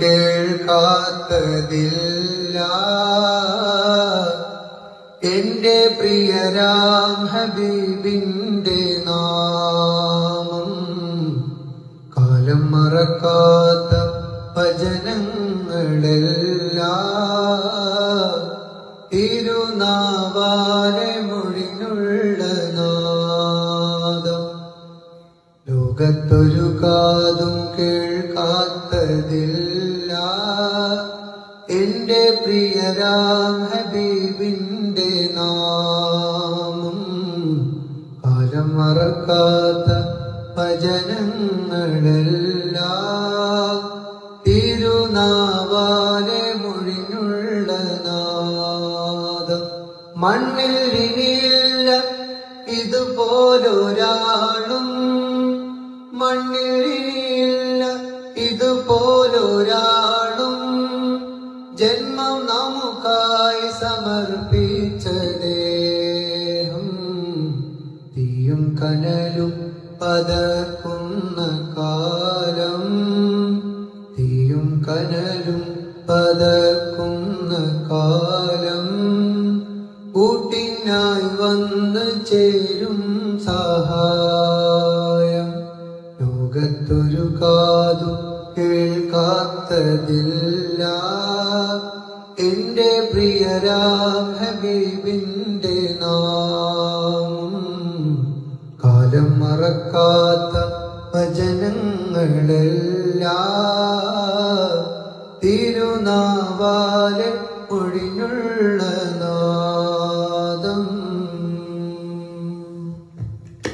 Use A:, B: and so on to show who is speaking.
A: കേൾക്കാത്തതില്ല. എന്റെ പ്രിയരാം ഹബീബിന്റെ നാമം കാലം മറക്കാത്ത വചനങ്ങളെല്ലാം തിരുനാവാലെ മൊഴിനുള്ള നാദം. ലോകത്തൊരു കാതും കേൾക്കാത്തതില്ല. എന്റെ പ്രിയരാം ഹബീബിന്റെ നാമം കാലം മറക്കാത്ത വചനങ്ങളെല്ലാം തിരുനാവാലെ മൊഴിഞ്ഞുള്ള നാദം. മണ്ണിൽ ഇനിയില്ല ഇതുപോലൊരാളും, മണ്ണിൽ ഇനിയില്ല ഇതുപോലൊരാളും. ജന്മം നമുക്കായി സമർപ്പിച്ച ദേഹം തീയും കനലും പതക്കുന്ന കാലം, തീയും കനലും പതക്കുന്ന കാലം. കൂട്ടിനായി വന്ന് ചേരും സഹായം. ലോകത്തൊരു കാതു കേൾക്കാത്തതില്ല. എന്റെ പ്രിയരാം ഹബീബിന്റെ നാമം കാലം മറക്കാത്ത വചനങ്ങളെല്ലാം തിരുനാവാലെ